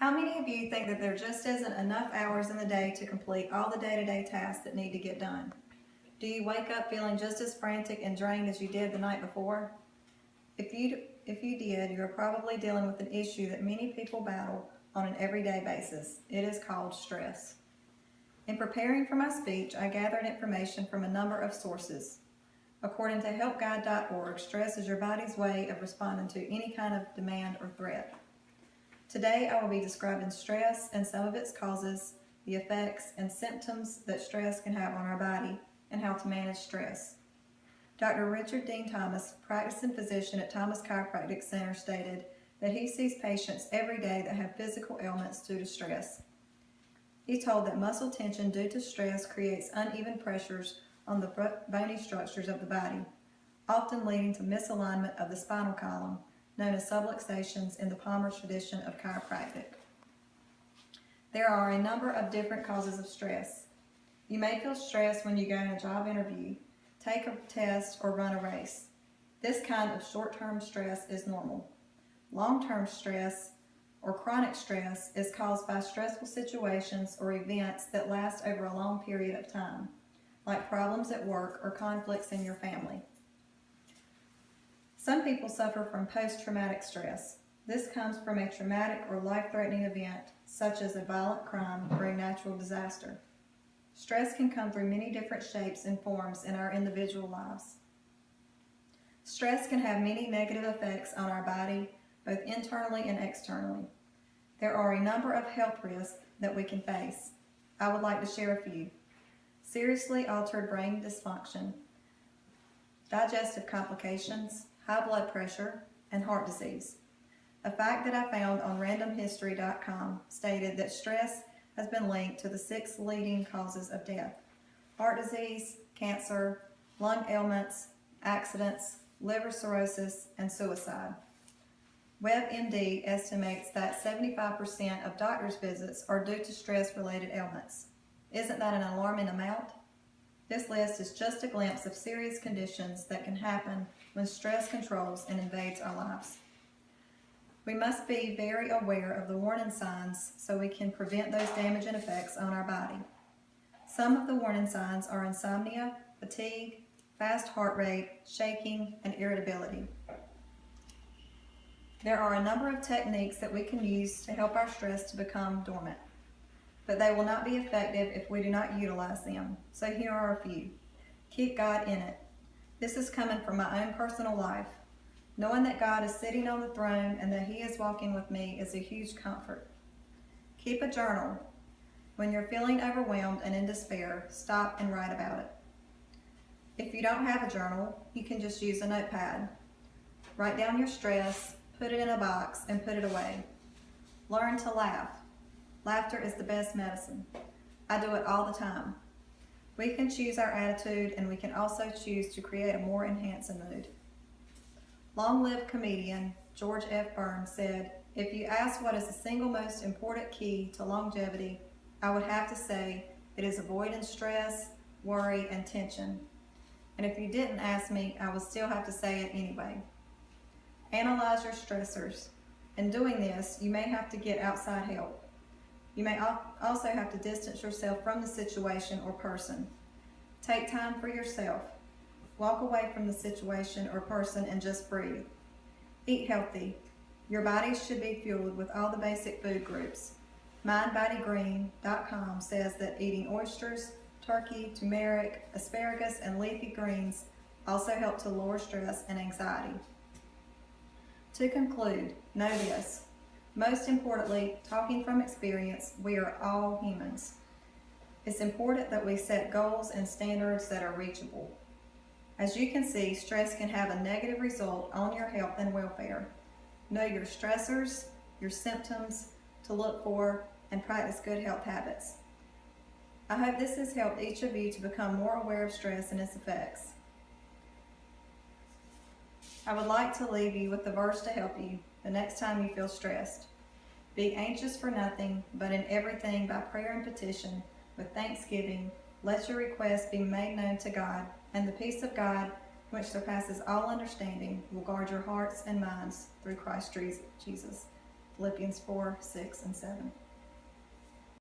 How many of you think that there just isn't enough hours in the day to complete all the day-to-day tasks that need to get done? Do you wake up feeling just as frantic and drained as you did the night before? If you did, you are probably dealing with an issue that many people battle on an everyday basis. It is called stress. In preparing for my speech, I gathered information from a number of sources. According to helpguide.org, stress is your body's way of responding to any kind of demand or threat. Today, I will be describing stress and some of its causes, the effects and symptoms that stress can have on our body, and how to manage stress. Dr. Richard Dean Thomas, practicing physician at Thomas Chiropractic Center, stated that he sees patients every day that have physical ailments due to stress. He told that muscle tension due to stress creates uneven pressures on the bony structures of the body, often leading to misalignment of the spinal column, known as subluxations in the Palmer tradition of chiropractic. There are a number of different causes of stress. You may feel stressed when you go in a job interview, take a test, or run a race. This kind of short-term stress is normal. Long-term stress or chronic stress is caused by stressful situations or events that last over a long period of time, like problems at work or conflicts in your family. Some people suffer from post-traumatic stress. This comes from a traumatic or life-threatening event, such as a violent crime or a natural disaster. Stress can come through many different shapes and forms in our individual lives. Stress can have many negative effects on our body, both internally and externally. There are a number of health risks that we can face. I would like to share a few. Seriously altered brain dysfunction, digestive complications, high blood pressure, and heart disease. A fact that I found on randomhistory.com stated that stress has been linked to the 6 leading causes of death: heart disease, cancer, lung ailments, accidents, liver cirrhosis, and suicide. WebMD estimates that 75% of doctor's visits are due to stress-related ailments. Isn't that an alarming amount? This list is just a glimpse of serious conditions that can happen when stress controls and invades our lives. We must be very aware of the warning signs so we can prevent those damaging effects on our body. Some of the warning signs are insomnia, fatigue, fast heart rate, shaking, and irritability. There are a number of techniques that we can use to help our stress to become dormant, but they will not be effective if we do not utilize them. So here are a few. Keep God in it. This is coming from my own personal life. Knowing that God is sitting on the throne and that He is walking with me is a huge comfort. Keep a journal. When you're feeling overwhelmed and in despair, stop and write about it. If you don't have a journal, you can just use a notepad. Write down your stress, put it in a box, and put it away. Learn to laugh. Laughter is the best medicine. I do it all the time. We can choose our attitude, and we can also choose to create a more enhancing mood. Long-lived comedian George F. Burns said, "If you ask what is the single most important key to longevity, I would have to say it is avoiding stress, worry, and tension. And if you didn't ask me, I would still have to say it anyway." Analyze your stressors. In doing this, you may have to get outside help. You may also have to distance yourself from the situation or person. Take time for yourself. Walk away from the situation or person and just breathe. Eat healthy. Your body should be fueled with all the basic food groups. MindBodyGreen.com says that eating oysters, turkey, turmeric, asparagus, and leafy greens also help to lower stress and anxiety. To conclude, know this. Most importantly, talking from experience, we are all humans. It's important that we set goals and standards that are reachable. As you can see, stress can have a negative result on your health and welfare. Know your stressors, your symptoms to look for, and practice good health habits. I hope this has helped each of you to become more aware of stress and its effects. I would like to leave you with the verse to help you the next time you feel stressed. Be anxious for nothing, but in everything by prayer and petition, with thanksgiving, let your requests be made known to God, and the peace of God, which surpasses all understanding, will guard your hearts and minds through Christ Jesus. Philippians 4, 6, and 7.